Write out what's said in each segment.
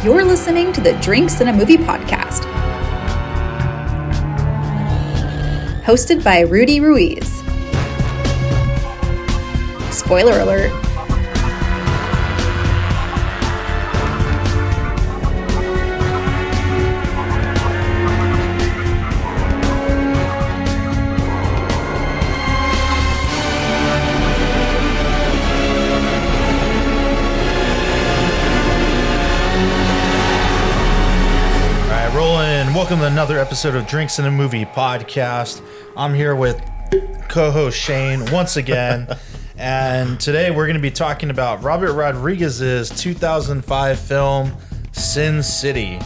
You're listening to the Drinks in a Movie podcast, hosted by Rudy Ruiz. Spoiler alert. Welcome to another episode of Drinks in a Movie podcast. I'm here with co-host Shane once again, and today we're going to be talking about Robert Rodriguez's 2005 film Sin City.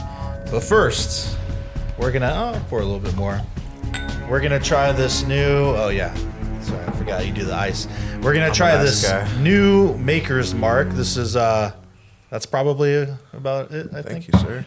But first, we're going to pour a little bit more. We're going to try this new, sorry, I forgot you do the ice. We're going to try this new Maker's Mark. This is, that's probably about it, I think. Thank you, sir.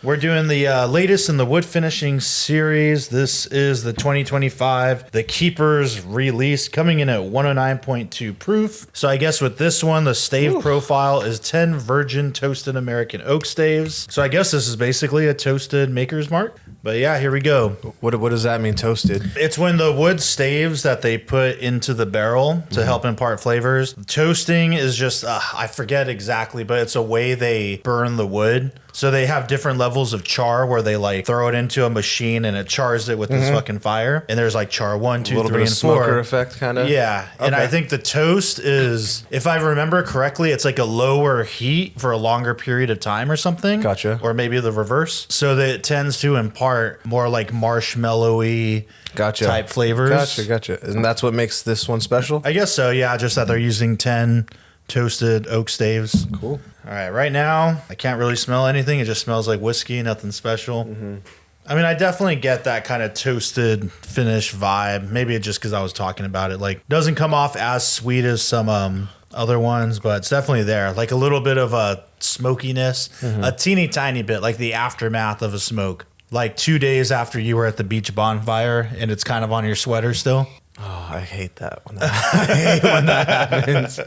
We're doing the latest in the wood finishing series. This is the 2025 The Keeper's release, coming in at 109.2 proof. So I guess with this one, the stave profile is 10 virgin toasted American oak staves. So I guess this is basically a toasted Maker's Mark. But yeah, here we go. What does that mean, toasted? It's when the wood staves that they put into the barrel to help impart flavors. Toasting is just, I forget exactly, but it's a way they burn the wood. So they have different levels of char where they like throw it into a machine and it chars it with this fucking fire. And there's like char 1, 2, 3, and 4. A little bit of smoker effect, kind of. Yeah. Okay. And I think the toast is, if I remember correctly, it's like a lower heat for a longer period of time or something. Gotcha. Or maybe the reverse. So that it tends to impart more like marshmallowy type flavors. Gotcha. And that's what makes this one special? I guess so, yeah. Just that they're using 10 toasted oak staves. Cool. All right, right now, I can't really smell anything. It just smells like whiskey, nothing special. Mm-hmm. I mean, I definitely get that kind of toasted finish vibe. Maybe it's just because I was talking about it. Like, doesn't come off as sweet as some other ones, but it's definitely there. Like a little bit of a smokiness, a teeny tiny bit, like the aftermath of a smoke. Like 2 days after you were at the beach bonfire and it's kind of on your sweater still. Oh, I hate that when that happens.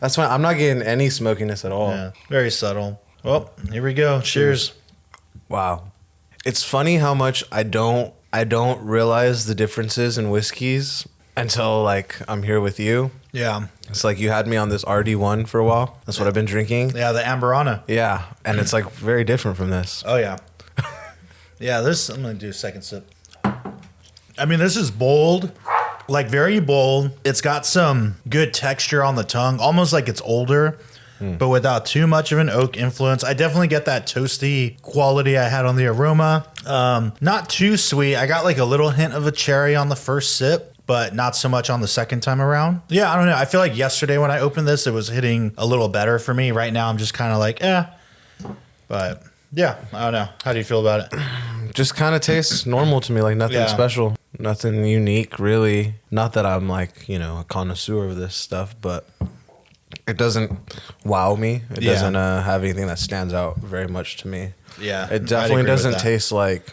That's why I'm not getting any smokiness at all. Yeah, very subtle. Well, here we go. Cheers. Wow. It's funny how much I don't realize the differences in whiskeys until like I'm here with you. Yeah. It's like you had me on this RD1 for a while. That's what I've been drinking. Yeah, the Amberana. Yeah, and it's like very different from this. Oh, yeah. Yeah, this, I'm going to do a second sip. I mean, this is bold. Like very bold. It's got some good texture on the tongue, almost like it's older, but without too much of an oak influence. I definitely get that toasty quality I had on the aroma. Not too sweet. I got like a little hint of a cherry on the first sip, but not so much on the second time around. Yeah, I don't know. I feel like yesterday when I opened this, it was hitting a little better for me. Right now, I'm just kind of like, But yeah, I don't know. How do you feel about it? Just kind of tastes normal to me, like nothing special. Nothing unique, really. Not that I'm like, a connoisseur of this stuff, but it doesn't wow me. It doesn't have anything that stands out very much to me. Yeah. It definitely doesn't taste like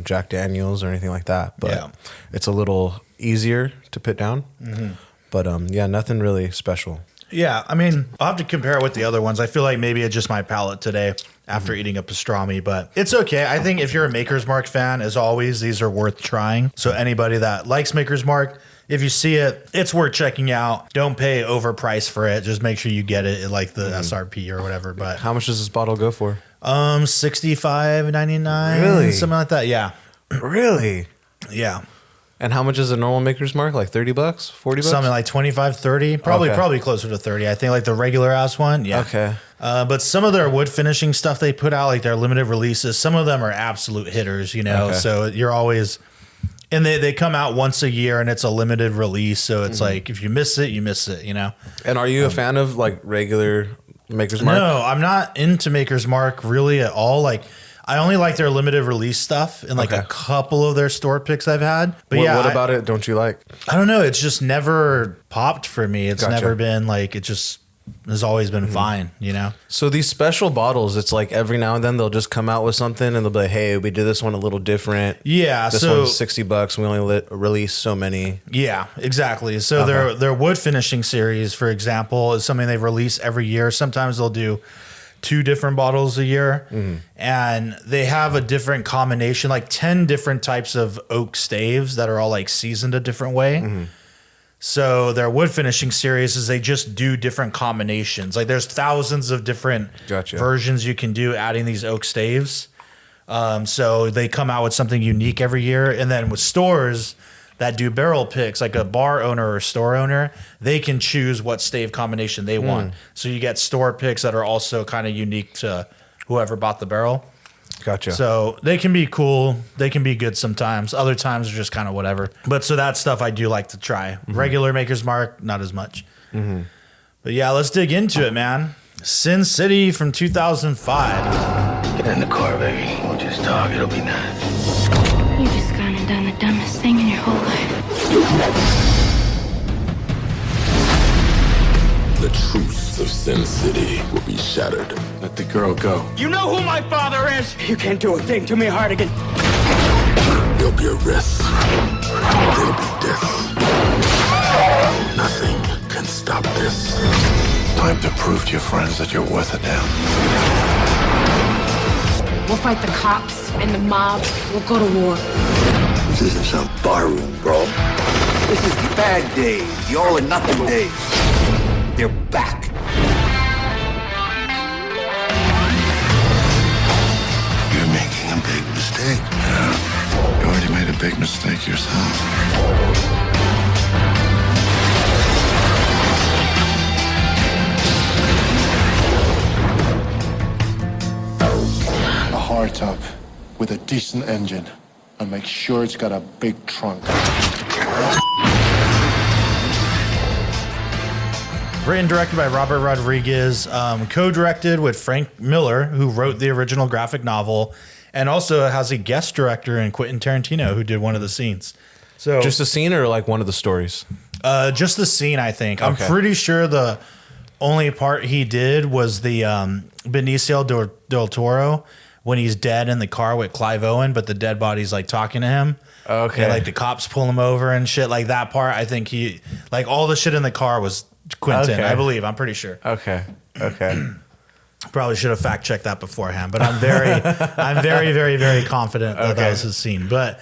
Jack Daniels or anything like that, but it's a little easier to put down. Mm-hmm. But nothing really special. Yeah, I mean, I'll have to compare it with the other ones. I feel like maybe it's just my palate today after eating a pastrami, but it's okay. I think if you're a Maker's Mark fan, as always, these are worth trying. So anybody that likes Maker's Mark, if you see it, it's worth checking out. Don't pay overpriced for it. Just make sure you get it at like the SRP or whatever. But how much does this bottle go for? $65.99. Really? Something like that. Yeah. Really? Yeah. And how much is a normal Maker's Mark? Like $30, $40? Something like 25, 30. Probably closer to 30. I think like the regular ass one. Yeah. Okay. But some of their wood finishing stuff they put out, like their limited releases, some of them are absolute hitters, Okay. So you're always, and they come out once a year and it's a limited release. So it's like, if you miss it, you miss it, And are you a fan of like regular Maker's Mark? No, I'm not into Maker's Mark really at all. Like, I only like their limited release stuff and like a couple of their store picks I've had. But what about it don't you like? I don't know. It's just never popped for me. It's never been like, it just has always been fine, So these special bottles, it's like every now and then they'll just come out with something and they'll be like, hey, we did this one a little different. Yeah. This one's $60. We only release so many. Yeah, exactly. So their wood finishing series, for example, is something they release every year. Sometimes they'll do 2 different bottles a year, and they have a different combination, like 10 different types of oak staves that are all like seasoned a different way. So their wood finishing series is they just do different combinations. Like there's thousands of different versions you can do adding these oak staves. So they come out with something unique every year. And then with stores that do barrel picks, like a bar owner or store owner, they can choose what stave combination they want. So you get store picks that are also kind of unique to whoever bought the barrel. Gotcha. So they can be cool. They can be good sometimes. Other times are just kind of whatever. But so that stuff I do like to try. Regular Maker's Mark, not as much. But yeah, let's dig into it, man. Sin City from 2005. Get in the car, baby. We'll just talk. It'll be nice. You've just gone and done the dumbest thing in your whole life. The truths of Sin City will be shattered. Let the girl go. You know who my father is? You can't do a thing to me, Hardigan. There'll be arrests. There'll be deaths. Nothing can stop this. Time to prove to your friends that you're worth a damn. We'll fight the cops and the mob. We'll go to war. This isn't some barroom, bro. This is the bad days, the all or nothing days. They're back. You're making a big mistake. Yeah. You already made a big mistake yourself. A hardtop with a decent engine, and make sure it's got a big trunk. Written and directed by Robert Rodriguez, co-directed with Frank Miller, who wrote the original graphic novel, and also has a guest director in Quentin Tarantino, who did one of the scenes. So Just a scene or like one of the stories? just the scene, I think. I'm pretty sure the only part he did was the Benicio del Toro when he's dead in the car with Clive Owen, but the dead body's like talking to him. Okay. And like the cops pull him over and shit. Like that part, I think he, like all the shit in the car was Quentin, Okay. I believe. I'm pretty sure. Okay. Probably should have fact checked that beforehand, but I'm very, very, very confident that that was his scene. But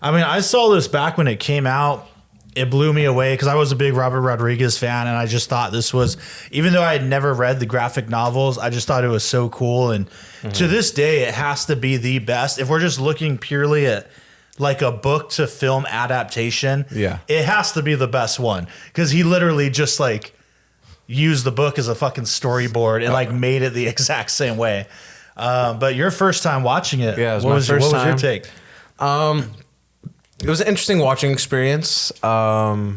I mean, I saw this back when it came out. It blew me away because I was a big Robert Rodriguez fan, and I just thought this was, even though I had never read the graphic novels, I just thought it was so cool. And to this day, it has to be the best. If we're just looking purely at like a book to film adaptation, it has to be the best one because he literally just like used the book as a fucking storyboard and like made it the exact same way. But your first time watching it, Yeah, it was what my was first your time. take? It was an interesting watching experience. I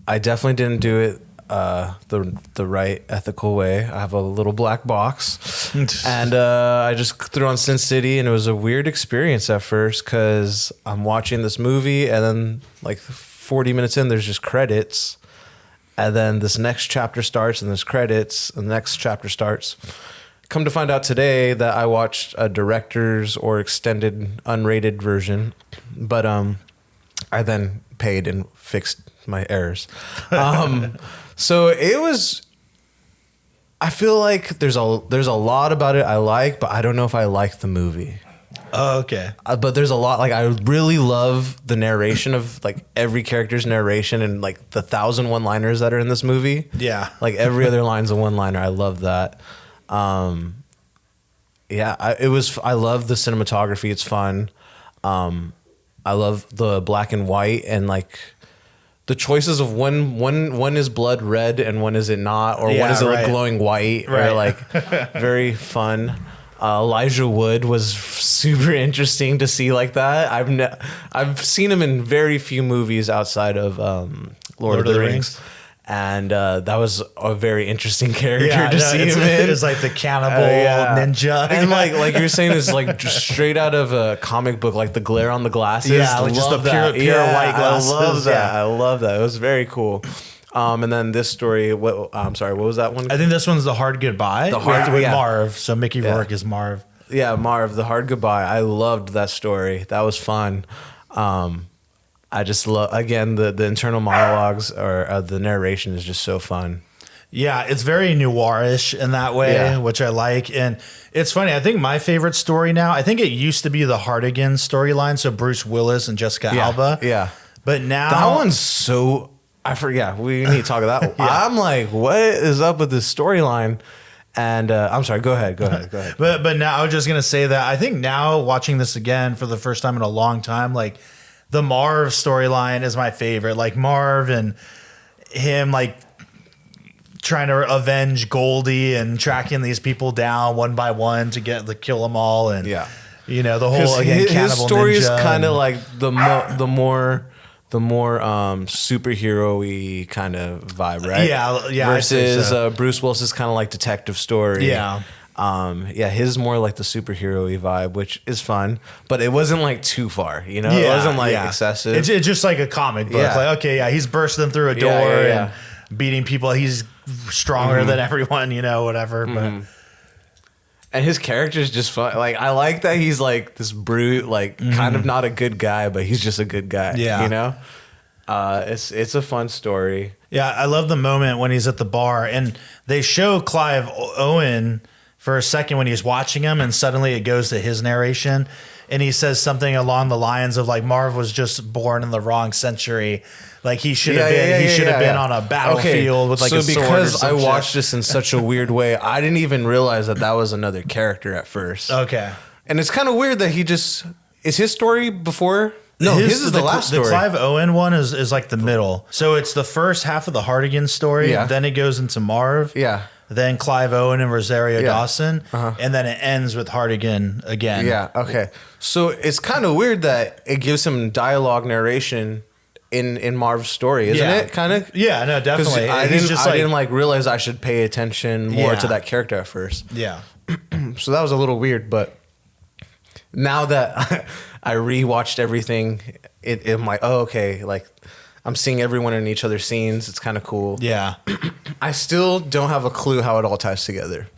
definitely didn't do it the right ethical way. I have a little black box, and I just threw on Sin City, and it was a weird experience at first because I'm watching this movie, and then like 40 minutes in, there's just credits, and then this next chapter starts, and there's credits, and the next chapter starts. Come to find out today that I watched a director's or extended unrated version, but I then paid and fixed my errors. So it was. I feel like there's a lot about it I like, but I don't know if I like the movie. Oh, okay. But there's a lot, like I really love the narration of like every character's narration and like the 1,000 one-liners that are in this movie. Yeah. Like every other line's a one-liner. I love that. I love the cinematography. It's fun. I love the black and white and like the choices of one is blood red and one is it not, or one is it like glowing white, or like very fun. Elijah Wood was super interesting to see like that. I've seen him in very few movies outside of Lord of the Rings. And that was a very interesting character to see him in. It's like the cannibal ninja. And like you were saying, it's like just straight out of a comic book, like the glare on the glasses. Yeah, like just the pure white glasses. I love that. I love that. It was very cool. And then this story, I'm sorry, what was that one? I think this one's The Hard Goodbye. With Marv. So Mickey Rourke is Marv. Yeah, Marv, The Hard Goodbye. I loved that story. That was fun. I just love, again, the internal monologues or the narration is just so fun. Yeah, it's very noirish in that way, which I like. And it's funny. I think my favorite story now, I think it used to be the Hardigan storyline. So Bruce Willis and Jessica Alba. Yeah. But now. That one's so. I forget. We need to talk about that. I'm like, what is up with this storyline? And I'm sorry. Go ahead. But now I was just going to say that I think now watching this again for the first time in a long time, like the Marv storyline is my favorite. Like Marv and him, like, trying to avenge Goldie and tracking these people down one by one to kill them all, and you know, the whole his story is kind of like the more superhero-y kind of vibe, right? Yeah. Versus Bruce Willis is kind of like detective story. Yeah. His more like the superhero-y vibe, which is fun, but it wasn't like too far, you know? It wasn't like excessive. It's just like a comic book. Yeah. Like, okay, he's bursting through a door and beating people. He's stronger than everyone, you know, whatever. But and his character is just fun. Like, I like that he's like this brute, like kind of not a good guy, but he's just a good guy. Yeah. You know? It's a fun story. Yeah, I love the moment when he's at the bar and they show Clive Owen for a second when he's watching him, and suddenly it goes to his narration. And he says something along the lines of like, Marv was just born in the wrong century. Like he should have been on a battlefield with like a sword. Because I watched this in such a weird way, I didn't even realize that was another character at first. Okay. And it's kind of weird that is his story before? No, his is the last story. The Clive Owen one is like the middle. So it's the first half of the Hardigan story. Yeah. Then it goes into Marv. Yeah. Then Clive Owen and Rosario Dawson. And then it ends with Hardigan again. Yeah. Okay. So it's kind of weird that it gives him dialogue narration in Marv's story, isn't it? Kind of. Yeah. No, definitely. I didn't like realize I should pay attention more to that character at first. Yeah. So that was a little weird, but now that I rewatched everything, I'm like, oh, okay, like I'm seeing everyone in each other's scenes. It's kind of cool. Yeah. I still don't have a clue how it all ties together.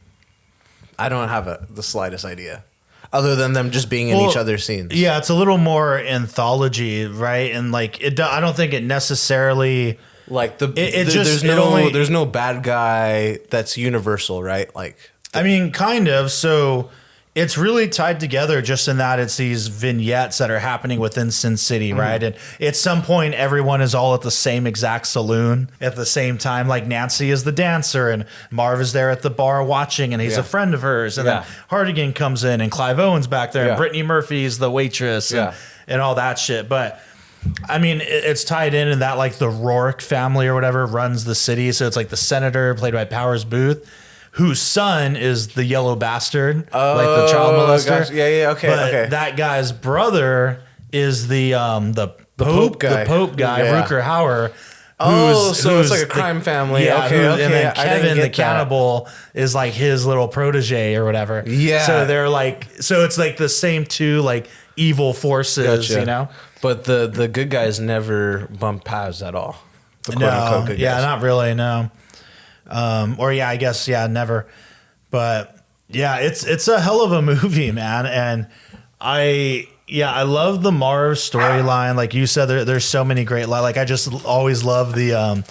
I don't have the slightest idea, other than them just being in each other's scenes. Yeah, it's a little more anthology, right? And like I don't think it necessarily like there's no bad guy that's universal, right? Like I mean, kind of. So it's really tied together just in that it's these vignettes that are happening within Sin City, right? And at some point, everyone is all at the same exact saloon at the same time. Like Nancy is the dancer and Marv is there at the bar watching and he's a friend of hers. And then Hardigan comes in and Clive Owen's back there and Brittany Murphy's the waitress and all that shit. But I mean, it's tied in that like the Rourke family or whatever runs the city. So it's like the senator played by Powers Booth, whose son is the yellow bastard, like the child molester. Gosh. Yeah, okay, but that guy's brother is the Pope guy, Rutger Hauer. So it's like a crime family. Yeah, okay. And then Kevin the cannibal is like his little protege or whatever. Yeah. So they're like, so it's like the same two like evil forces, you know? But the good guys never bump paths at all. The No, quote-unquote good guys. not really, no. I guess, never. But yeah, it's a hell of a movie, man. And I love the Marv storyline. Like you said, there's so many great, like I just always love the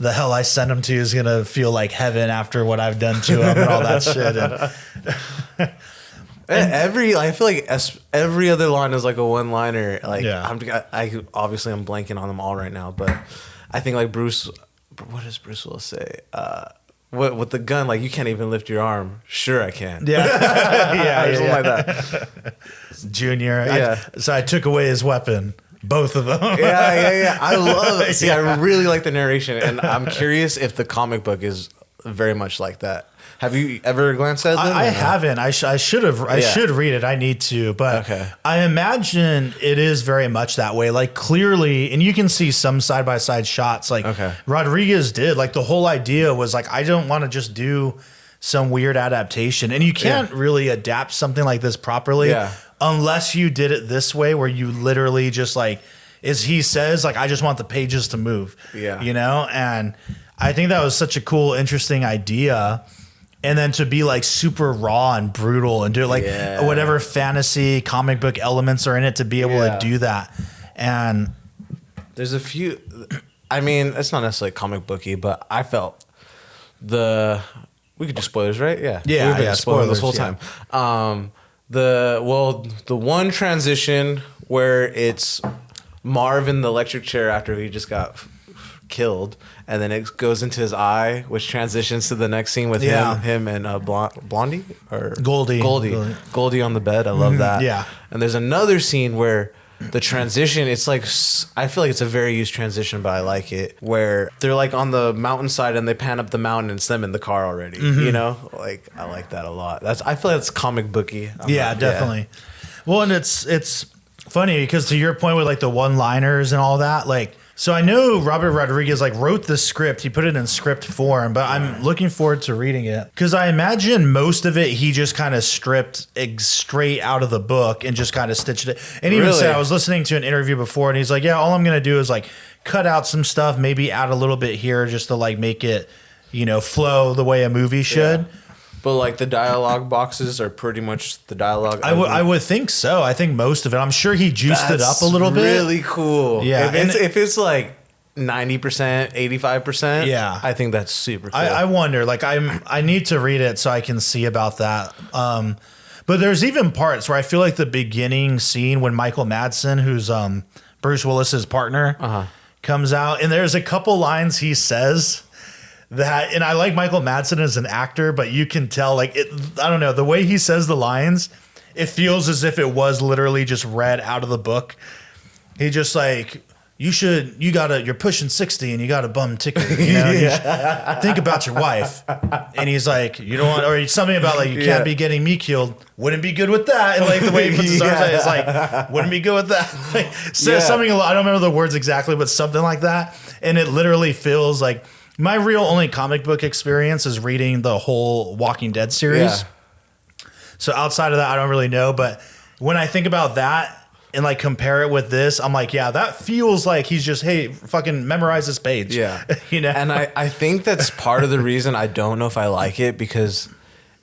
hell I sent him to is going to feel like heaven after what I've done to him and all that shit. I feel like every other line is like a one-liner. Like I obviously I'm blanking on them all right now, but I think like what does Bruce Willis say? With the gun, like you can't even lift your arm. Sure, I can. Yeah, something like that. Junior. So I took away his weapon. Both of them. Yeah. I love it. See, I really like the narration, and I'm curious if the comic book is very much like that. Have you ever glanced at them? I haven't. I should have. I should read it. I need to. But I imagine it is very much that way. Like clearly, and you can see some side by side shots. Like Rodriguez did. Like the whole idea was like, I don't want to just do some weird adaptation, and you can't really adapt something like this properly unless you did it this way, where you literally just like, as he says, like I just want the pages to move. Yeah, you know. And I think that was such a cool, interesting idea. And then to be like super raw and brutal and do it like whatever fantasy comic book elements are in it to be able to do that. And there's a few, I mean, it's not necessarily comic booky, but I felt we could do spoilers, right? Yeah. Yeah, We've been yeah, spoiling this whole spoilers, time. The one transition where it's Marv in the electric chair after he just got killed, and then it goes into his eye, which transitions to the next scene with him and Blondie or Goldie on the bed. I love that. Yeah. And there's another scene where the transition, it's like, I feel like it's a very used transition, but I like it, where they're like on the mountainside and they pan up the mountain and it's them in the car already. You know, like I like that a lot. I feel like it's comic booky. Definitely. Well, and it's funny because to your point with like the one-liners and all that, like, so I know Robert Rodriguez like wrote the script, he put it in script form, but I'm looking forward to reading it because I imagine most of it he just kind of stripped straight out of the book and just kind of stitched it. And even said, I was listening to an interview before and he's like, yeah, all I'm gonna do is like cut out some stuff, maybe add a little bit here just to like make it, you know, flow the way a movie should. Yeah. But like the dialogue boxes are pretty much the dialogue. I would think so. I think most of it. I'm sure he juiced it up a little bit. Really cool. Yeah. If it's like 90%, 85%. Yeah. I think that's super cool. I wonder. Like I need to read it so I can see about that. But there's even parts where I feel like the beginning scene when Michael Madsen, who's Bruce Willis's partner, comes out, and there's a couple lines he says. That, and I like Michael Madsen as an actor, but you can tell, like, I don't know, the way he says the lines, it feels as if it was literally just read out of the book. He just like, you're pushing 60 and you got a bum ticket, you know? Think about your wife. And he's like, you don't want, or something about like, you can't be getting me killed. Wouldn't be good with that. And like the way he puts his arms out, it's like, wouldn't be good with that. Like, so something, I don't remember the words exactly, but something like that. And it literally feels like, my real only comic book experience is reading the whole Walking Dead series. Yeah. So outside of that, I don't really know. But when I think about that and like compare it with this, I'm like, yeah, that feels like he's just, hey, fucking memorize this page. Yeah. You know? And I think that's part of the reason I don't know if I like it, because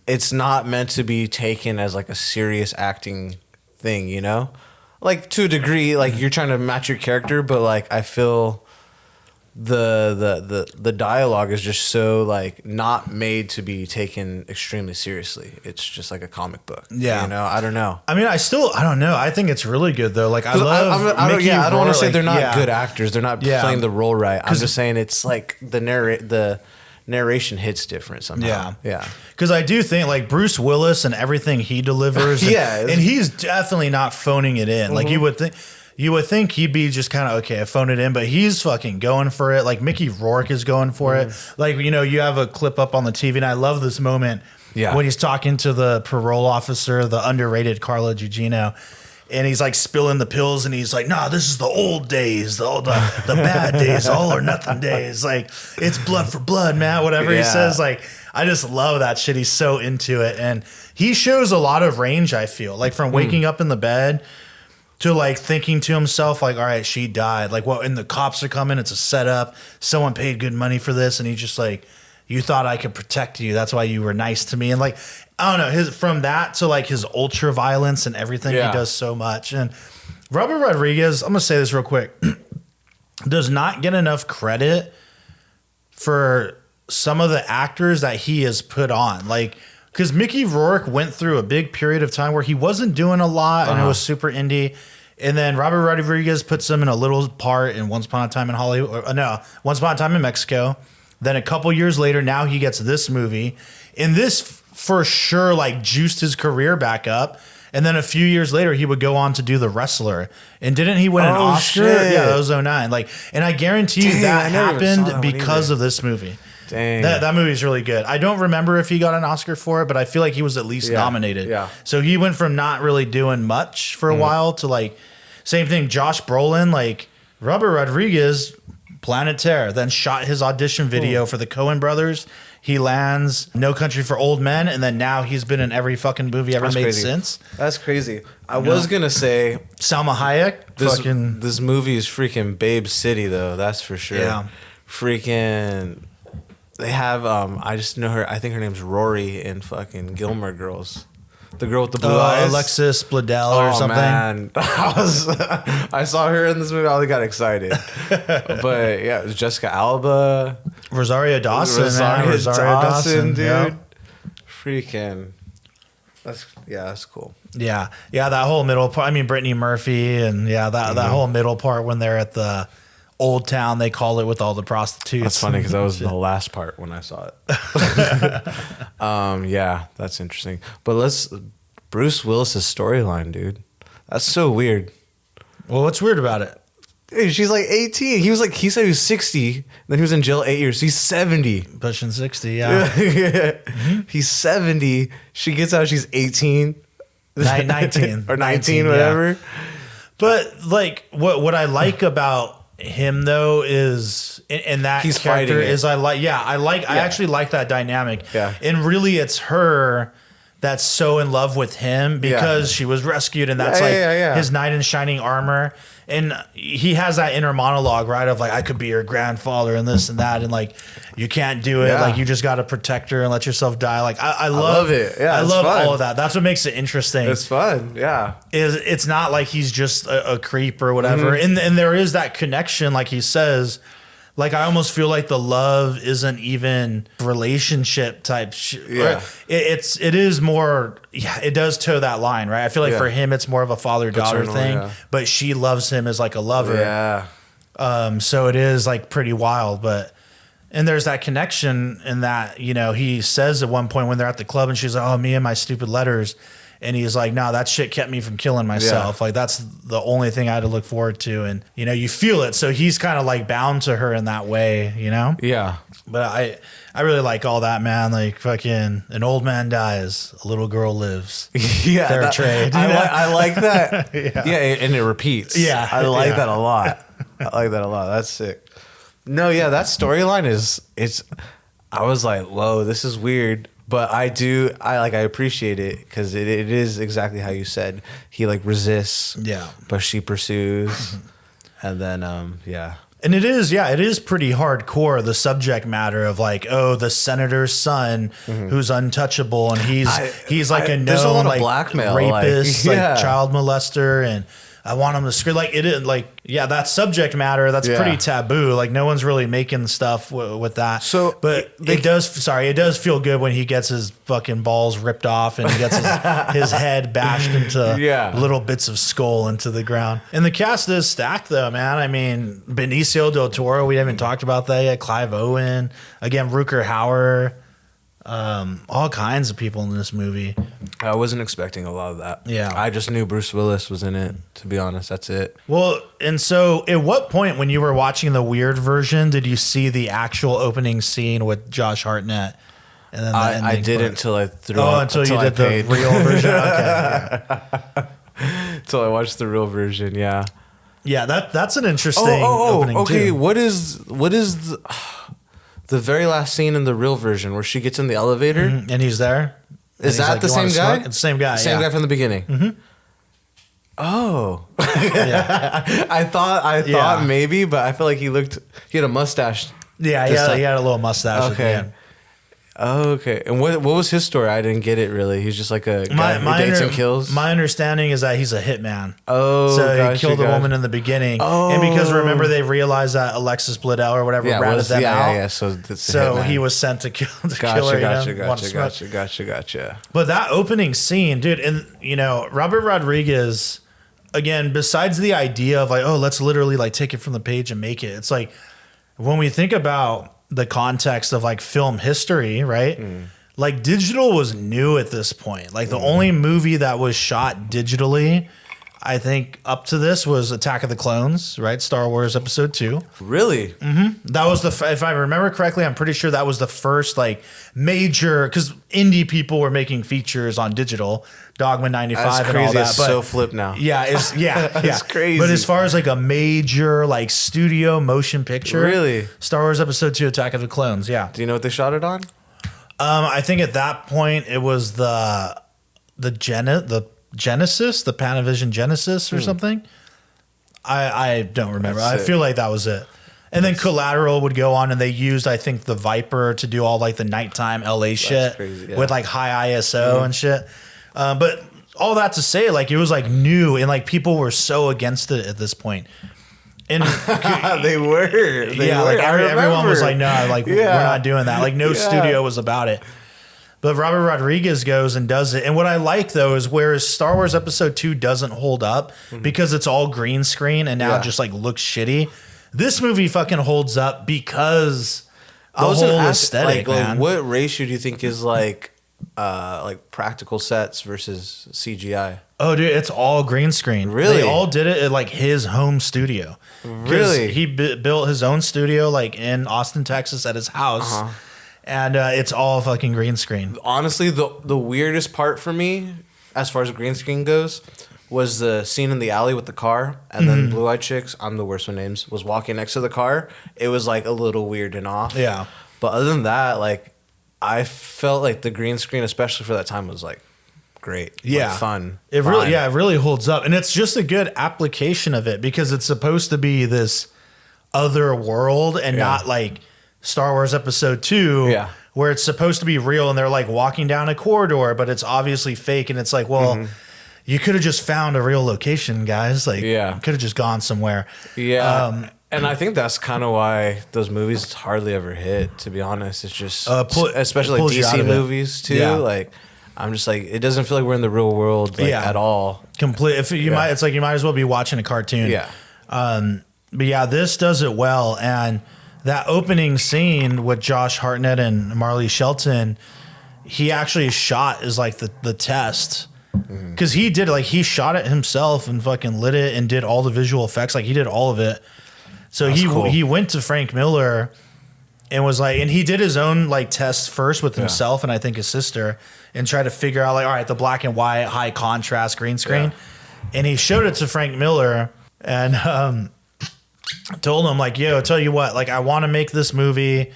it's not meant to be taken as like a serious acting thing, you know? Like to a degree, like you're trying to match your character, but like I feel the dialogue is just so like not made to be taken extremely seriously. It's just like a comic book. Yeah, you know, I don't know. I mean, I don't know. I think it's really good though. Like I love. I don't want to say they're not good actors. They're not playing the role right. I'm just saying it's like the narration hits different somehow. Yeah. Because I do think like Bruce Willis and everything he delivers. And he's definitely not phoning it in. Like you would think he'd be just kind of, okay, I phoned it in, but he's fucking going for it. Like Mickey Rourke is going for it. Like, you know, you have a clip up on the TV, and I love this moment when he's talking to the parole officer, the underrated Carla Gugino, and he's like spilling the pills, and he's like, nah, this is the old days, the bad days, all or nothing days. Like, it's blood for blood, man, whatever he says. Like, I just love that shit. He's so into it. And he shows a lot of range, I feel. Like, from waking up in the bed to like thinking to himself, like, all right, she died. Like, well, and the cops are coming. It's a setup. Someone paid good money for this. And he's just like, you thought I could protect you. That's why you were nice to me. And like, I don't know, from that to like his ultra violence and everything, he does so much. And Robert Rodriguez, I'm going to say this real quick, does not get enough credit for some of the actors that he has put on. Like, because Mickey Rourke went through a big period of time where he wasn't doing a lot and it was super indie. And then Robert Rodriguez puts him in a little part in Once Upon a Time in Hollywood. Once Upon a Time in Mexico. Then a couple years later, now he gets this movie. And this for sure like juiced his career back up. And then a few years later, he would go on to do The Wrestler. And didn't he win an Oscar? Shit. Yeah, that was 2009. Like, and I guarantee you that happened because of this movie. Dang. That movie's really good. I don't remember if he got an Oscar for it, but I feel like he was at least nominated. Yeah. So he went from not really doing much for a while to like, same thing, Josh Brolin, like Robert Rodriguez, Planet Terror, then shot his audition video for the Coen brothers. He lands No Country for Old Men, and then now he's been in every fucking movie ever made since. That's crazy. I was going to say Salma Hayek. This movie is freaking Babe City, though. That's for sure. Yeah. Freaking... They have, I just know her, I think her name's Rory in fucking Gilmore Girls. The girl with the blue eyes. Alexis Bledel or something. Man. I saw her in this movie, I got excited. But yeah, it was Jessica Alba. Rosario Dawson, Rosario Dawson, dude. Yep. Freaking. That's cool. Yeah, that whole middle part. I mean, Brittany Murphy, and that whole middle part when they're at the old town, they call it, with all the prostitutes. That's funny because that was the last part when I saw it. Yeah, that's interesting. But Bruce Willis's storyline, dude. That's so weird. Well, what's weird about it? Dude, she's like 18. He said he was 60. Then he was in jail 8 years. He's 70. Pushing 60, yeah. He's 70. She gets out, she's 18. 19. Or 19, whatever. Yeah. But like what I like about him though is in that he's character fighting is I actually like that dynamic. Yeah. And really it's her that's so in love with him because she was rescued, and that's his knight in shining armor. And he has that inner monologue, right? Of like, I could be your grandfather and this and that. And like, you can't do it. Yeah. Like, you just got to protect her and let yourself die. Like, I love it. Yeah, I it's love fun. all of that. That's what makes it interesting. It's fun. Yeah. It's not like he's just a creep or whatever. And there is that connection, like he says. Like, I almost feel like the love isn't even relationship type shit. Yeah. It is more, it does toe that line, right? I feel like for him, it's more of a father-daughter thing, but she loves him as like a lover. Yeah. So it is like pretty wild, and there's that connection in that, he says at one point when they're at the club and she's like, oh, me and my stupid letters. And he's like, no, that shit kept me from killing myself. Like, that's the only thing I had to look forward to. And, you feel it. So he's kind of like bound to her in that way, Yeah. But I really like all that, man. Like, fucking, an old man dies, a little girl lives. Yeah. Fair trade. I like that. And it repeats. Yeah. I like that a lot. That's sick. No, yeah, that storyline I was like, whoa, this is weird. But I appreciate it because it is exactly how you said. He like resists, but she pursues, and then And it is pretty hardcore, the subject matter of like, oh, the senator's son who's untouchable, and he's like a there's a lot known of like blackmail, rapist, like child molester, and I want him to scream. Like, it is like, that subject matter, that's pretty taboo. Like, no one's really making stuff with that. So, but it does feel good when he gets his fucking balls ripped off and he gets his head bashed into little bits of skull into the ground. And the cast is stacked though, man. I mean, Benicio del Toro, we haven't talked about that yet. Clive Owen, again, Rutger Hauer, all kinds of people in this movie. I wasn't expecting a lot of that. Yeah. I just knew Bruce Willis was in it, to be honest. That's it. Well, and so at what point when you were watching the weird version did you see the actual opening scene with Josh Hartnett? And then I didn't until I threw until you did the real version? Okay. Until I watched the real version, yeah. Yeah, that's an interesting opening okay. too. What is the very last scene in the real version where she gets in the elevator? And he's there? Is that the same guy? It's the same guy. Same guy from the beginning. Mm-hmm. Oh, I thought maybe, but I feel like he had a mustache. Yeah, he had a little mustache. Okay. At the end. Oh, okay. And what was his story? I didn't get it really. He's just like a guy who dates and kills. My understanding is that he's a hitman. Oh, so he killed a woman in the beginning. Oh, and because remember they realized that Alexis Bledel or whatever ratted them out. Yeah. So he was sent to kill her. Gotcha. But that opening scene, dude, and Robert Rodriguez, again, besides the idea of like, oh, let's literally like take it from the page and make it. It's like when we think about the context of like film history, right? Like digital was new at this point. Like the only movie that was shot digitally, I think up to this was Attack of the Clones, right? Star Wars Episode 2. Really? Mm-hmm. That was if I remember correctly, I'm pretty sure that was the first like major, because indie people were making features on digital, Dogma 95 That's and all that. It's so flip now. Yeah, it's crazy. But as far as like a major like studio motion picture, really, Star Wars Episode 2, Attack of the Clones. Yeah. Do you know what they shot it on? I think at that point it was the Genesis, the Panavision Genesis or something. I don't remember. I feel like that was it. And then Collateral would go on and they used, I think, the Viper to do all like the nighttime LA shit with like high ISO and shit. But all that to say, like it was like new and like people were so against it at this point. And They were. Like everyone was like, no, like we're Yeah. not doing that. Like no studio was about it. But Robert Rodriguez goes and does it. And what I like though is whereas Star Wars Episode 2 doesn't hold up because it's all green screen and now it just like looks shitty. This movie fucking holds up because the whole aesthetic, man. What ratio do you think is like practical sets versus CGI? Oh, dude, it's all green screen. Really? They all did it at like his home studio. Really? He built his own studio like in Austin, Texas at his house. And it's all fucking green screen. Honestly, the weirdest part for me, as far as green screen goes, was the scene in the alley with the car, and then blue-eyed chicks, I'm the worst with names, was walking next to the car. It was like a little weird and off. Yeah. But other than that, like, I felt like the green screen, especially for that time, was like great. Yeah. Like, fun. It really holds up. And it's just a good application of it because it's supposed to be this other world and not like Star Wars Episode 2 where it's supposed to be real and they're like walking down a corridor, but it's obviously fake. And it's like, well, you could have just found a real location, guys. Like, you could have just gone somewhere. Yeah. And I think that's kind of why those movies hardly ever hit, to be honest. It's just, especially like DC movies too. Yeah. Like, I'm just like, it doesn't feel like we're in the real world at all. It's like you might as well be watching a cartoon. Yeah. But yeah, this does it well. And that opening scene with Josh Hartnett and Marley Shelton, he actually shot as like the test. Because he did like he shot it himself and fucking lit it and did all the visual effects. Like he did all of it. So he went to Frank Miller and was like, and he did his own like test first with himself and I think his sister and tried to figure out like, all right, the black and white, high contrast green screen. And he showed it to Frank Miller and told him like, yo, tell you what, like I want to make this movie.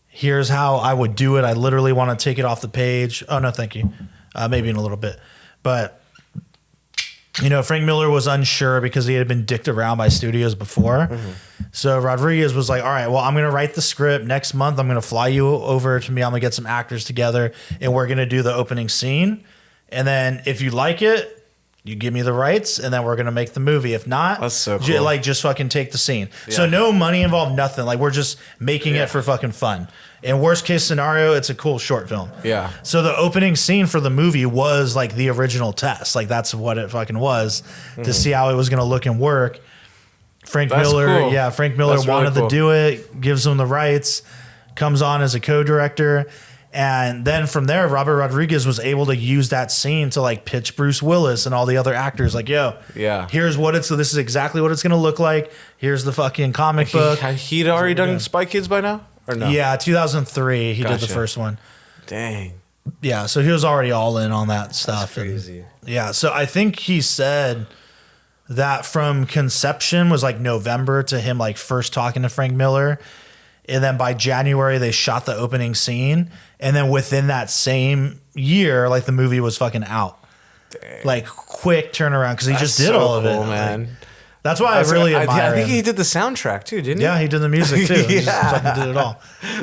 Here's how I would do it. I literally want to take it off the page. Oh no, thank you. Maybe in a little bit. But Frank Miller was unsure because he had been dicked around by studios before. So Rodriguez was like, all right, well, I'm going to write the script next month. I'm going to fly you over to me. I'm going to get some actors together and we're going to do the opening scene. And then if you like it, you give me the rights and then we're going to make the movie. If not, that's so cool. Just fucking take the scene. Yeah. So no money involved, nothing. Like we're just making it for fucking fun. In worst case scenario, it's a cool short film. Yeah. So the opening scene for the movie was like the original test. Like that's what it fucking was to see how it was going to look and work. Frank Miller wanted to do it, gives him the rights, comes on as a co-director. And then from there, Robert Rodriguez was able to use that scene to like pitch Bruce Willis and all the other actors. Like, yo, here's what this is exactly what it's going to look like. Here's the fucking comic book. He'd already done Spy Kids by now? Or no? Yeah, 2003. He did the first one. Dang. Yeah, so he was already all in on that stuff. That's crazy. Yeah, so I think he said that from conception was like November to him like first talking to Frank Miller. And then by January, they shot the opening scene. And then within that same year, like the movie was fucking out. Dang. Like quick turnaround because he just did all of it. Man. Like, that's why I really admire I think him. he did the soundtrack too, didn't he? Yeah, he did the music too. He just fucking did it all.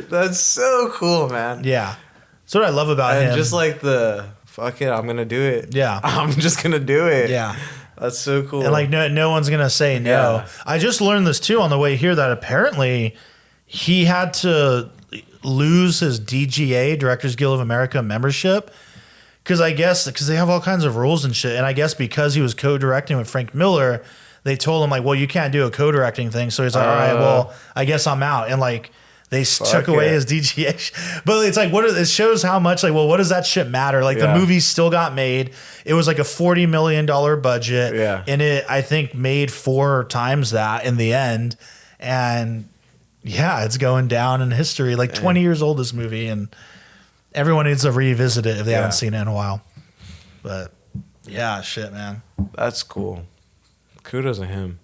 That's so cool, man. Yeah. That's what I love about him. Just like the, fuck it, I'm going to do it. Yeah. I'm just going to do it. Yeah. That's so cool. And like no one's going to say no. Yeah. I just learned this too on the way here that apparently he had to lose his DGA, Directors Guild of America membership. Because they have all kinds of rules and shit. And I guess because he was co-directing with Frank Miller, they told him like, well, you can't do a co-directing thing. So he's like, all right, well, I guess I'm out. And like they took away his DGA. But it's like, it shows how much like, well, what does that shit matter? Like the movie still got made. It was like a $40 million budget. Yeah. And it, I think, made 4 times that in the end. And yeah, it's going down in history. Like 20 years old, this movie. And everyone needs to revisit it if they haven't seen it in a while. But yeah, shit, man. That's cool. Kudos to him.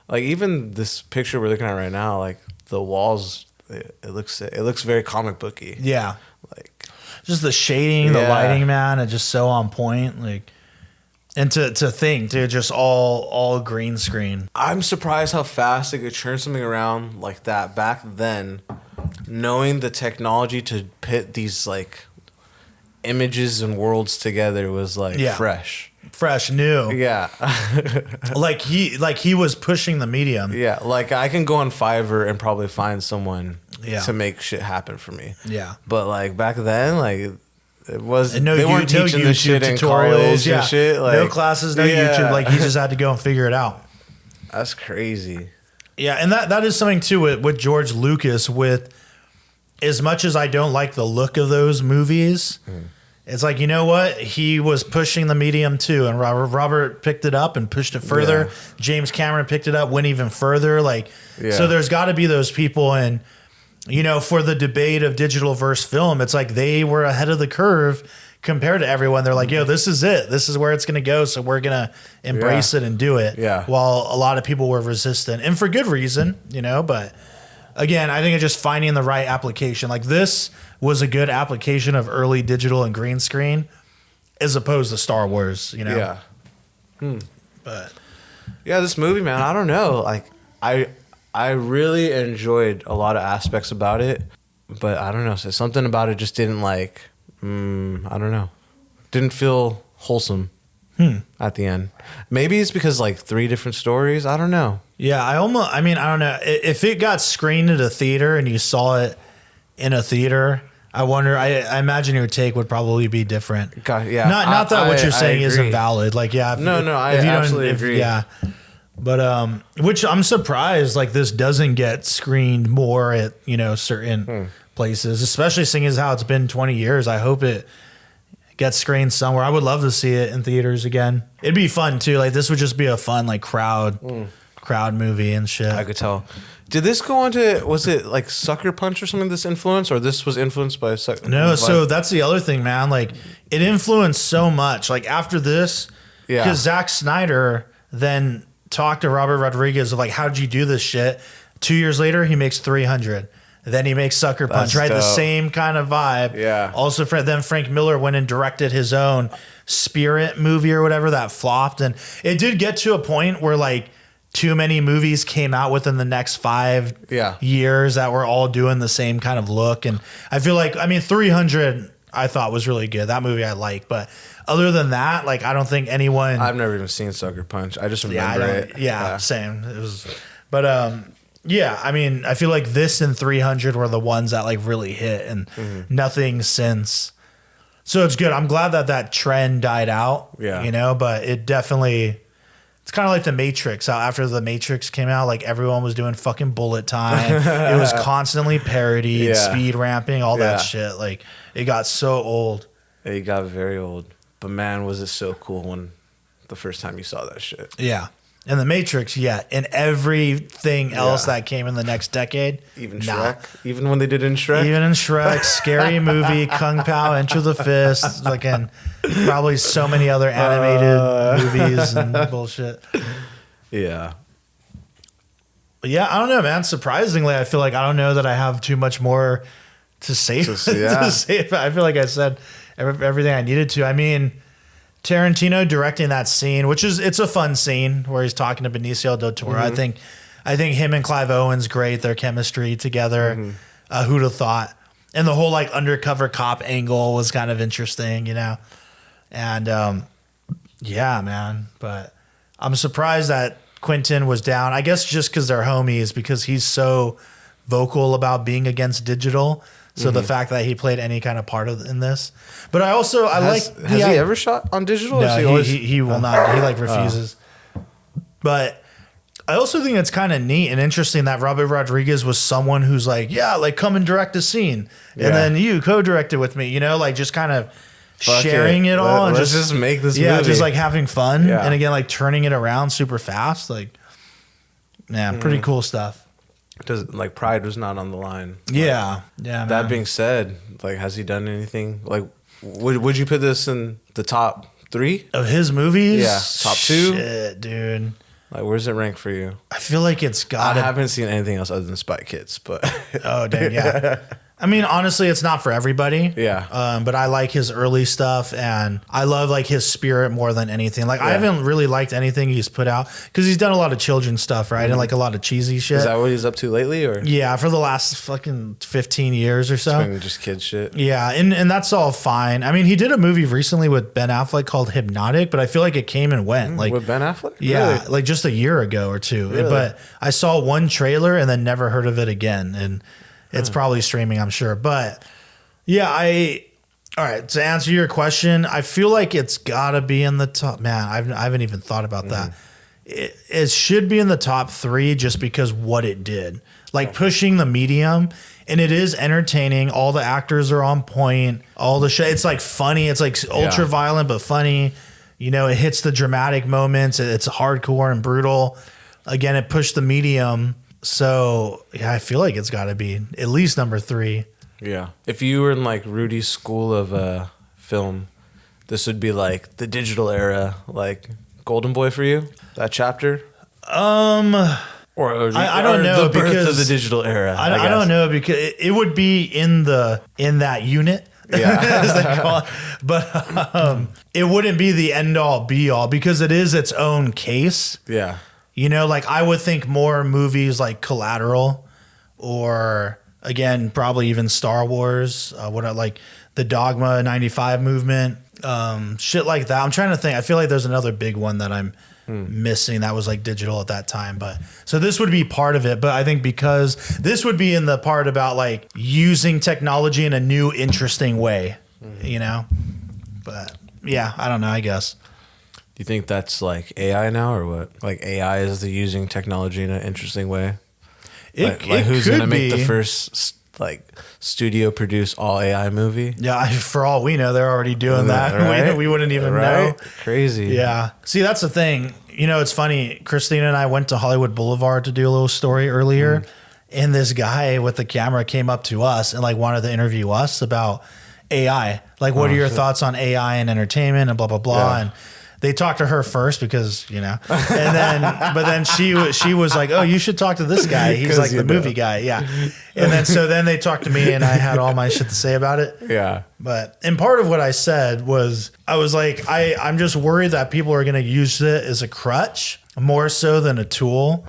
Like even this picture we're looking at right now, like the walls, it looks very comic booky. Yeah, like just the shading, the lighting, man, it's just so on point. Like, and to think, dude, just all green screen. I'm surprised how fast they could turn something around like that back then, knowing the technology to put these like images and worlds together was like fresh. fresh, new. Yeah. like he was pushing the medium. Yeah, like I can go on Fiverr and probably find someone Yeah. to make shit happen for me. Yeah. But like back then, like it was And they weren't teaching this shit in college and shit. Like, no classes, no YouTube. Like you just had to go and figure it out. That's crazy. Yeah, and that is something too with George Lucas. With as much as I don't like the look of those movies, it's like, you know what? He was pushing the medium too, and Robert picked it up and pushed it further. Yeah. James Cameron picked it up, went even further. So there's got to be those people, and you know, for the debate of digital versus film, it's like they were ahead of the curve compared to everyone. They're like, yo, this is it. This is where it's going to go. So we're going to embrace it and do it. Yeah. While a lot of people were resistant, and for good reason, you know, but again, I think it's just finding the right application. Like this was a good application of early digital and green screen as opposed to Star Wars, you know? Yeah. But yeah, this movie, man, I don't know. Like I really enjoyed a lot of aspects about it, but I don't know. So something about it just didn't like, I don't know. Didn't feel wholesome at the end. Maybe it's because like 3 different stories. I don't know. yeah, I don't know. If it got screened at a theater and you saw it in a theater, I wonder, I imagine your take would probably be different. God, yeah. Not that what you're saying isn't agree. valid. Like, yeah. I absolutely agree. Yeah. But, which I'm surprised, like, this doesn't get screened more at, you know, certain places, especially seeing as how it's been 20 years. I hope it gets screened somewhere. I would love to see it in theaters again. It'd be fun, too. Like, this would just be a fun, like, crowd movie and shit. I could tell. Did this go on to, was it like Sucker Punch or something, this influence, or this was influenced by Sucker Punch? No, so that's the other thing, man. Like, it influenced so much. Like, after this, because Zack Snyder then talked to Robert Rodriguez of like, how did you do this shit? 2 years later, he makes 300. Then he makes Sucker Punch, right? Dope. The same kind of vibe. Yeah. Also, then Frank Miller went and directed his own Spirit movie or whatever that flopped. And it did get to a point where like too many movies came out within the next 5 years that were all doing the same kind of look. And I feel like, 300 I thought was really good. That movie I like, but other than that, like, I don't think anyone. I've never even seen Sucker Punch. I just remember it. Yeah, same. It was, but yeah. I feel like this and 300 were the ones that like really hit, and nothing since. So it's good. I'm glad that trend died out. Yeah, you know, but it definitely. It's kind of like The Matrix. How after The Matrix came out, like everyone was doing fucking bullet time. It was constantly parodied, speed ramping, all that shit. Like it got so old. It got very old. But man, was it so cool when the first time you saw that shit. Yeah. And The Matrix, and everything else that came in the next decade. Even Shrek. Even when they did in Shrek. Even in Shrek, Scary Movie, Kung Pao, Enter the Fist, like, and probably so many other animated movies and bullshit. Yeah. But yeah, I don't know, man. Surprisingly, I feel like I don't know that I have too much more to say. To say. I feel like I said everything I needed to. I mean, Tarantino directing that scene, it's a fun scene where he's talking to Benicio del Toro. I think him and Clive Owen's great. Their chemistry together. Who'd have thought? And the whole like undercover cop angle was kind of interesting, you know. And yeah, man. But I'm surprised that Quentin was down. I guess just because they're homies, because he's so vocal about being against digital. So the fact that he played any kind of part in this, but has he ever shot on digital? No, he will not. He like refuses. But I also think it's kind of neat and interesting that Robert Rodriguez was someone who's like, come and direct a scene, and then you co-directed with me. You know, like just kind of sharing it all and just make this. Yeah, movie. just like having fun, and again like turning it around super fast. Like, man, pretty cool stuff. Does like pride was not on the line. Yeah. That being said, like, has he done anything? Like, would you put this in the top 3 of his movies? Yeah, top 2. Shit, dude. Like, where's it rank for you? I feel like it's got. I haven't seen anything else other than Spy Kids, but oh dang, yeah. I mean, honestly, it's not for everybody. Yeah. But I like his early stuff, and I love like his spirit more than anything. Like I haven't really liked anything he's put out because he's done a lot of children's stuff, right? And like a lot of cheesy shit. Is that what he's up to lately, or? Yeah, for the last fucking 15 years or so. It's been just kid shit. Yeah, and that's all fine. I mean, he did a movie recently with Ben Affleck called Hypnotic, but I feel like it came and went. Like with Ben Affleck? Yeah, Really? like just a year ago or two. Really? But I saw one trailer and then never heard of it again. And it's probably streaming, I'm sure. But yeah, all right, to answer your question, I feel like it's got to be in the top. Man, I haven't even thought about that. It should be in the top 3 just because what it did. Like pushing the medium, and it is entertaining. All the actors are on point. All the shit. It's like funny. It's like ultra violent but funny. You know, it hits the dramatic moments. It's hardcore and brutal. Again, it pushed the medium. So yeah, I feel like it's got to be at least number 3. Yeah. If you were in like Rudy's school of film, this would be like the digital era, like Golden Boy for you. That chapter. Or I don't know, the birth because of the digital era. I don't know, because it would be in that unit. Yeah. As they call it. But it wouldn't be the end all be all because it is its own case. Yeah. You know, like I would think more movies like Collateral, or again, probably even Star Wars, like the Dogma 95 movement, shit like that. I'm trying to think. I feel like there's another big one that I'm missing that was like digital at that time. But so this would be part of it. But I think because this would be in the part about like using technology in a new, interesting way, you know? But yeah, I don't know, I guess. Do you think that's like AI now, or what? Like AI is the using technology in an interesting way? Like who's could gonna make be. the first like studio produce all AI movie? Yeah, for all we know, they're already doing that. Right? We wouldn't even Right? know. Crazy. Yeah. See, that's the thing. You know, it's funny. Christina and I went to Hollywood Boulevard to do a little story earlier, and this guy with the camera came up to us and like wanted to interview us about AI. Like, what are your thoughts on AI and entertainment and blah blah blah. Yeah. And they talked to her first because, you know, and then, but then she was like, oh, you should talk to this guy. He's like the movie guy. Yeah. And then they talked to me and I had all my shit to say about it. Yeah. But, and part of what I said was, I was like, I'm just worried that people are going to use it as a crutch more so than a tool.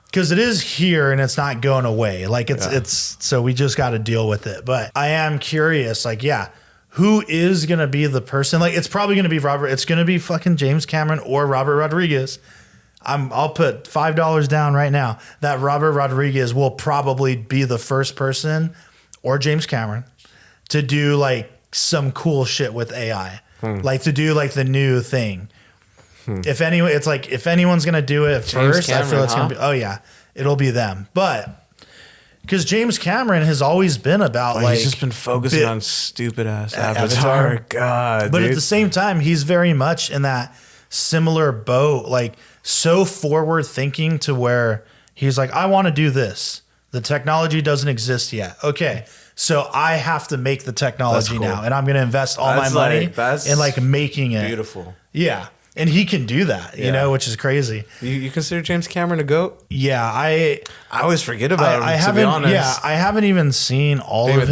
Because it is here and it's not going away. Like it's, so we just got to deal with it. But I am curious, like, yeah. Who is going to be the person? Like, it's probably going to be it's going to be fucking James Cameron or Robert Rodriguez. I'll put $5 down right now that Robert Rodriguez will probably be the first person, or James Cameron, to do like some cool shit with AI. Like to do like the new thing. If anyone, it's like, if anyone's going to do it James first, I feel it's going to be, oh yeah, it'll be them. But because James Cameron has always been about like he's just been focusing on stupid ass Avatar. God, but dude. at the same time, he's very much in that similar boat, like so forward thinking to where he's like, I want to do this. The technology doesn't exist yet. Okay, so I have to make the technology now, and I'm going to invest all my money in like making it beautiful. Yeah. And he can do that, you know, which is crazy. You consider James Cameron a GOAT? Yeah, I always forget about him. To be haven't, honest, yeah, I haven't even seen all of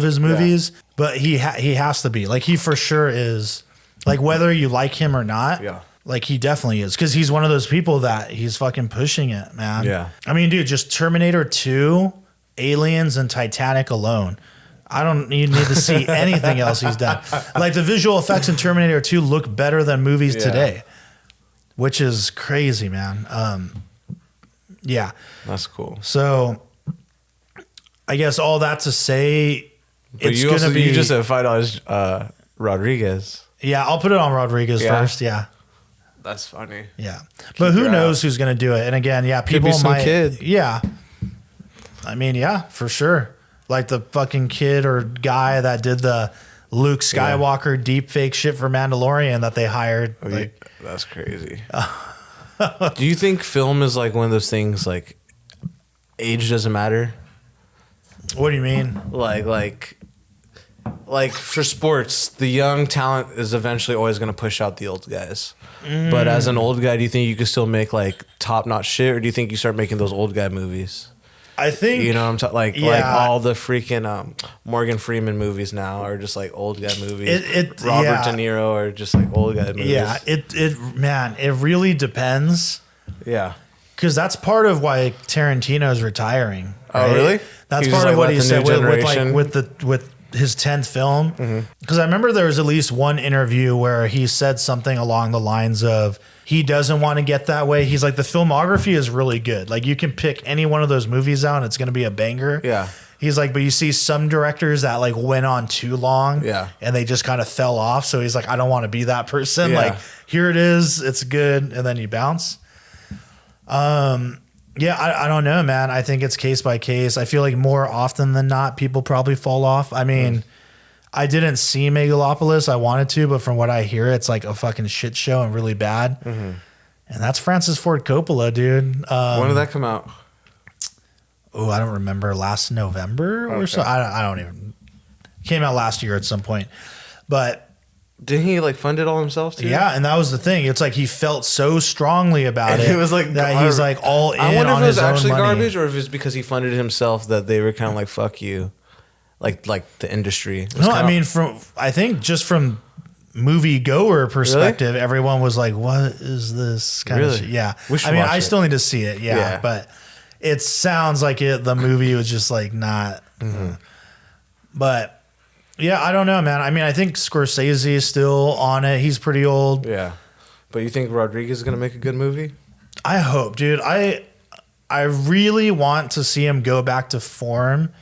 his movies, but he has to be, like, he for sure is, like, whether you like him or not. Yeah. Like, he definitely is, because he's one of those people that he's fucking pushing it, man. Yeah. I mean, dude, just Terminator 2, Aliens, and Titanic alone. I don't need to see anything else he's done. Like, the visual effects in Terminator 2 look better than movies today, which is crazy, man. Yeah. That's cool. So, I guess all that to say, But it's going to be... You just said $5 Rodriguez. Yeah, I'll put it on Rodriguez first, yeah. That's funny. Yeah. But who knows who's going to do it? And again, yeah, people Could be some might... kid. Yeah. I mean, yeah, for sure. Like the fucking kid or guy that did the Luke Skywalker deep fake shit for Mandalorian that they hired. Like, that's crazy. Do you think film is like one of those things like age doesn't matter? What do you mean? Like for sports, the young talent is eventually always going to push out the old guys. But as an old guy, do you think you can still make like top notch shit, or do you think you start making those old guy movies? I think you know what I'm talking like all the freaking Morgan Freeman movies now are just like old guy movies. Robert De Niro are just like old guy movies. Yeah, it really depends. Yeah, because that's part of why Tarantino's retiring. Right? Oh, really? That's part of what he said with his 10th film. Because I remember there was at least one interview where he said something along the lines of he doesn't want to get that way. He's like, the filmography is really good. Like, you can pick any one of those movies out and it's going to be a banger. Yeah. He's like, but you see some directors that like went on too long and they just kind of fell off. So he's like, I don't want to be that person. Yeah. Like, here it is. It's good. And then you bounce. I don't know, man. I think it's case by case. I feel like more often than not, people probably fall off. I mean, I didn't see Megalopolis. I wanted to, but from what I hear, it's like a fucking shit show and really bad. And that's Francis Ford Coppola, dude. When did that come out? Oh, I don't remember. Last November or so. I don't even. Came out last year at some point, but. Didn't he like fund it all himself too? Yeah, and that was the thing. It's like he felt so strongly about it. It was like that he's like all in. I wonder if on it was his own actually money. garbage or if it's because he funded it himself that they were kind of like fuck you, like the industry. No, I mean I think just from movie goer perspective, everyone was like, "What is this kind of shit?" Yeah, I mean, I still need to see it. Yeah, but it sounds like the movie was just like not. But. Yeah, I don't know, man. I mean, I think Scorsese is still on it. He's pretty old. Yeah. But you think Rodriguez is going to make a good movie? I hope, dude. I really want to see him go back to form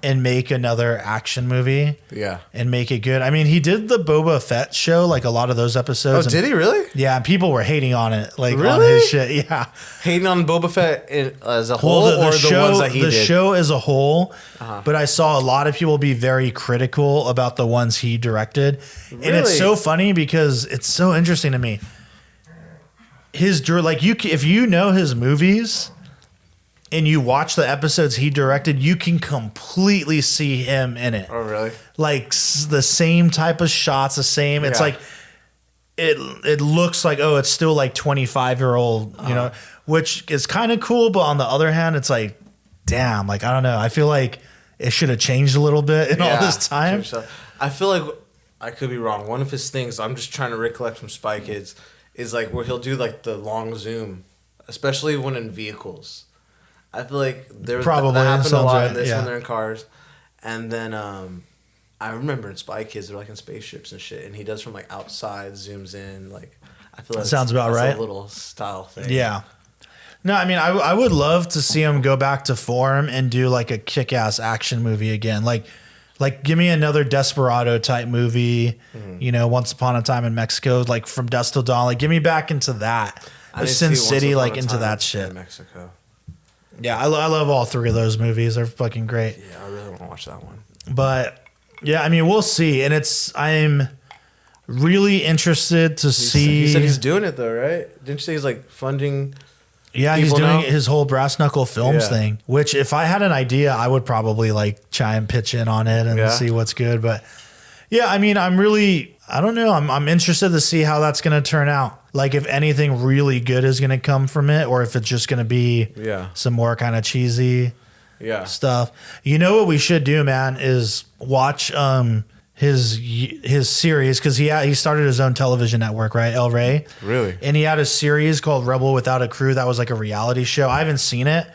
and make another action movie. Yeah. And make it good. I mean, he did the Boba Fett show, like a lot of those episodes. Oh, did he really? Yeah, and people were hating on it, like on Really? his shit. Yeah. Hating on Boba Fett as a whole or the ones that he did? The show as a whole, but I saw a lot of people be very critical about the ones he directed. Really? And it's so funny because it's so interesting to me. If you know his movies and you watch the episodes he directed, you can completely see him in it. Oh, really? Like the same type of shots, the same. It's like it looks like, oh, it's still like 25-year-old, you know, which is kind of cool. But on the other hand, it's like, damn, like, I don't know. I feel like it should have changed a little bit in all this time. I feel like I could be wrong. One of his things, I'm just trying to recollect from Spy Kids, is like where he'll do like the long zoom, especially when in vehicles. I feel like that happened a lot in this when they're in cars. And then I remember in Spy Kids, they're like in spaceships and shit, and he does from like outside, zooms in. Like, I feel like that sounds about right. A little style thing. Yeah. No, I mean, I would love to see him go back to form and do like a kick-ass action movie again. Like give me another Desperado type movie, you know, Once Upon a Time in Mexico, like From Dusk Till Dawn. Like, give me back into that. Sin City, like into that shit. Mexico. Yeah, I love all three of those movies. They're fucking great. Yeah, I really want to watch that one. But yeah, I mean, we'll see. And I'm really interested to see. He said he's doing it though, right? Didn't you say he's like funding? Yeah, he's doing his whole Brass Knuckle Films thing, which if I had an idea, I would probably like try and pitch in on it and see what's good. But yeah, I mean, I don't know. I'm interested to see how that's going to turn out. Like if anything really good is going to come from it, or if it's just going to be some more kind of cheesy stuff. You know what we should do, man, is watch his series, because he started his own television network, right? El Rey. Really? And he had a series called Rebel Without a Crew that was like a reality show. I haven't seen it,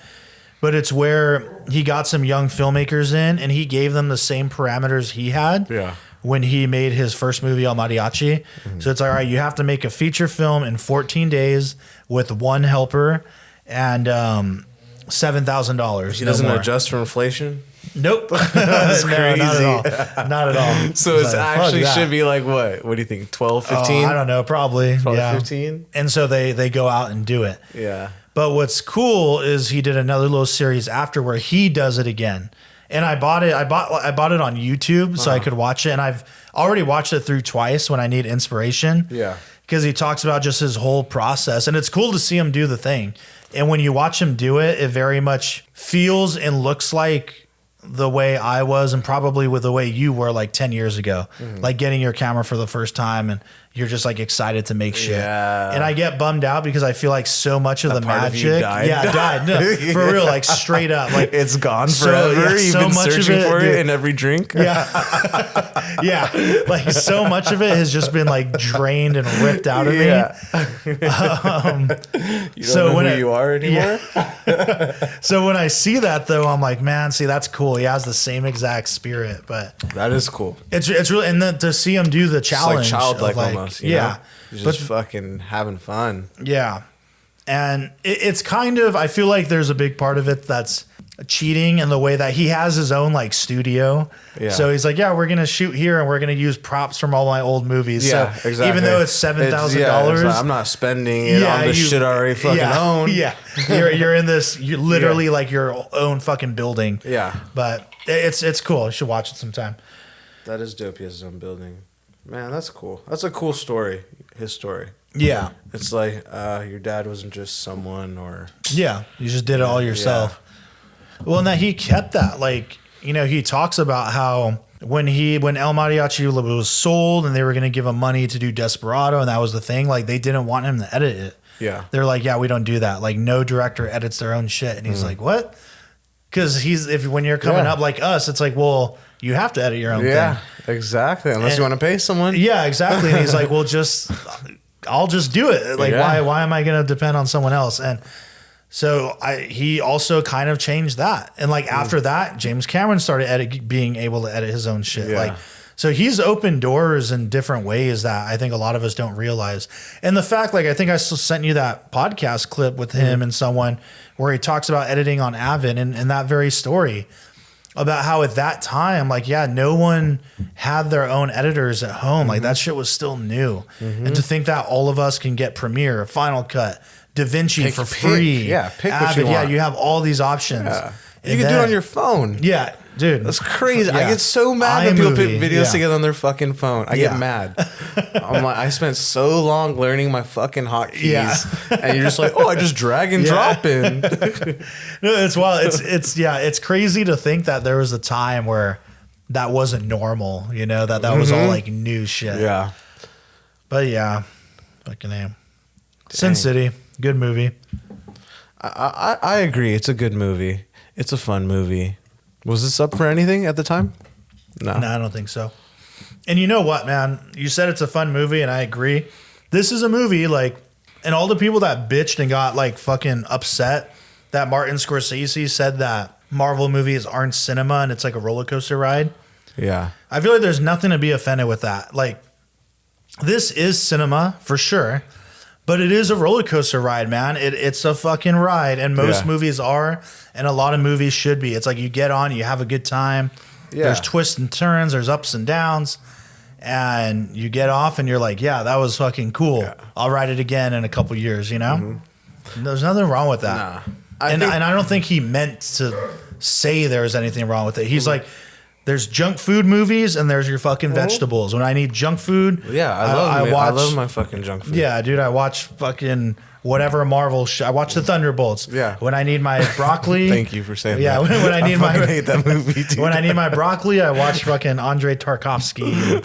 but it's where he got some young filmmakers in and he gave them the same parameters he had when he made his first movie, El Mariachi. So it's like, all right, you have to make a feature film in 14 days with one helper and $7,000. He doesn't adjust for inflation? Nope. That's crazy. Not at all. Not at all. So it actually should be like what? What do you think? 12, 15? I don't know. Probably 15. And so they go out and do it. Yeah. But what's cool is he did another little series after where he does it again. And I bought it. I bought it on YouTube so I could watch it. And I've already watched it through twice when I need inspiration. Yeah. Because he talks about just his whole process. And it's cool to see him do the thing. And when you watch him do it, it very much feels and looks like the way I was, and probably with the way you were like 10 years ago, like getting your camera for the first time and you're just like excited to make shit. Yeah. And I get bummed out because I feel like so much of the part of you magic died. died. No, for real, like straight up. Like It's gone so- forever. yeah, You've so been much of searching it, for dude. it in every drink. Yeah. Yeah. Like so much of it has just been like drained and ripped out of me. You don't So know when who it- you are anymore. So when I see that though, I'm like, man, see, that's cool. He has the same exact spirit, but That is cool. it's really, and then to see him do the It's challenge, like childlike of like, almost. You yeah, know? You're just fucking having fun. yeah, and it's kind of, I feel like there's a big part of it that's cheating in the way that he has his own like studio. Yeah. So he's like, yeah, we're gonna shoot here and we're gonna use props from all my old movies. Yeah, so exactly. even though it's $7,000, it's like, I'm not spending it on the shit I already fucking own. Yeah, you're in this. You're literally like your own fucking building. Yeah. But it's cool. You should watch it sometime. That is dope. He has his own building. Man, that's cool. That's a cool story. His story. Yeah, It's like your dad wasn't just someone or... yeah. You just did it all yourself. Well, and that he kept that. Like, you know, he talks about how when El Mariachi was sold and they were going to give him money to do Desperado, and that was the thing. Like, they didn't want him to edit it. Yeah. They're like, yeah, we don't do that. Like, no director edits their own shit. And he's like, what? Because when you're coming up like us, it's like, well, you have to edit your own Yeah, thing. exactly. Unless you want to pay someone. Yeah, exactly. And he's like, well, I'll just do it. Like, why am I going to depend on someone else? And so he also kind of changed that. And like after that, James Cameron started being able to edit his own shit. Yeah. Like, so he's opened doors in different ways that I think a lot of us don't realize. And the fact, like, I think I still sent you that podcast clip with him and someone where he talks about editing on Avid and that very story about how at that time, like, yeah, no one had their own editors at home. Like that shit was still new. And to think that all of us can get Premiere, Final Cut, DaVinci for free. Pick what Avid, you want. Yeah, you have all these options. Yeah. And You can do it then- on your phone. Yeah, dude. That's crazy. I Yeah. get so mad when people put iMovie, videos yeah. together on their fucking phone. I Yeah. get mad. I'm like, I spent so long learning my fucking hotkeys. Yeah. And you're just like, oh, I just drag and drop in. No, it's wild. It's crazy to think that there was a time where that wasn't normal, you know, that was all like new shit. Yeah. But yeah, fucking name. Sin City, good movie. I agree. It's a good movie. It's a fun movie. Was this up for anything at the time? No. No, I don't think so. And you know what, man? You said it's a fun movie, and I agree. This is a movie, like, and all the people that bitched and got, like, fucking upset that Martin Scorsese said that Marvel movies aren't cinema and it's like a roller coaster ride. Yeah. I feel like there's nothing to be offended with that. Like, this is cinema, for sure. But it is a roller coaster ride, man. It's a fucking ride, and most movies are, and a lot of movies should be. It's like you get on, you have a good time. Yeah. There's twists and turns, there's ups and downs, and you get off, and you're like, yeah, that was fucking cool. Yeah. I'll ride it again in a couple years, you know? There's nothing wrong with that. Nah. And I don't think he meant to say there was anything wrong with it. He's like, there's junk food movies and there's your fucking vegetables. When I need junk food, Yeah, I love my fucking junk food. yeah, dude, I watch fucking whatever Marvel. I watch the Thunderbolts. Yeah. When I need my broccoli. Thank you for saying yeah, that. when I need my fucking hate that movie, dude. when I need my broccoli, I watch fucking Andrei Tarkovsky,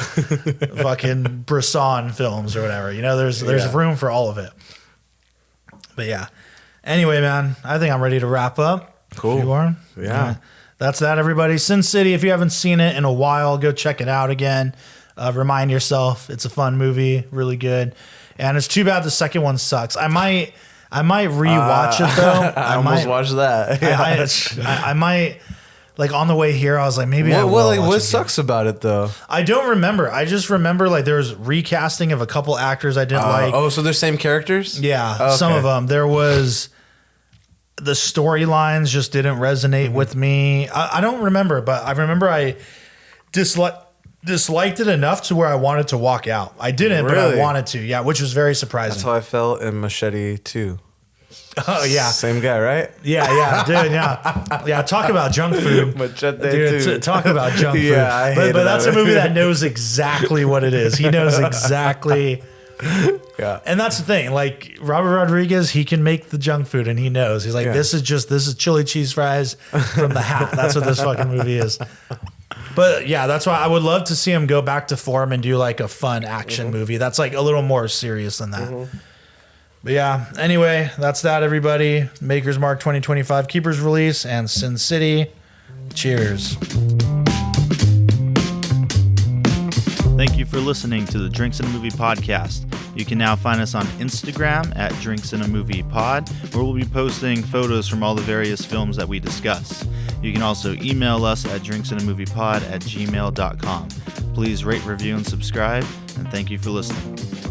fucking Bresson films or whatever. You know, there's room for all of it. But yeah. Anyway, man, I think I'm ready to wrap up. Cool. You are? Yeah. That's that, everybody. Sin City, if you haven't seen it in a while, go check it out again. Remind yourself, it's a fun movie, really good. And it's too bad the second one sucks. I might rewatch it though. I almost watched that. Yeah. I might, like on the way here, I was like, maybe I will What watch it sucks about it though? I don't remember. I just remember like there was recasting of a couple actors I didn't like. Oh, so they're same characters? Yeah, Okay. some of them. There was the storylines just didn't resonate with me. I don't remember, but I remember I disliked it enough to where I wanted to walk out. I didn't, but I Really? wanted to. Yeah, which was very That's surprising. how I felt in Machete 2. Oh yeah, Same guy, right? yeah, dude, yeah. Talk about junk food. Machete Dude, 2. talk about junk food. Yeah, I but hated that's that a movie movie. that knows exactly what it is. He knows exactly. Yeah. And that's the thing. Like Robert Rodriguez, he can make the junk food, and he knows. He's like, Yeah. this is chili cheese fries from the hat. That's what this fucking movie is. But yeah, that's why I would love to see him go back to form and do like a fun action movie. That's like a little more serious than that. But yeah, anyway, that's that, everybody. Maker's Mark 2025 Keeper's Release and Sin City. Cheers. Thank you for listening to the Drinks in a Movie podcast. You can now find us on Instagram at Drinks in a Movie Pod, where we'll be posting photos from all the various films that we discuss. You can also email us at drinksinamoviepod@gmail.com. Please rate, review, and subscribe, and thank you for listening.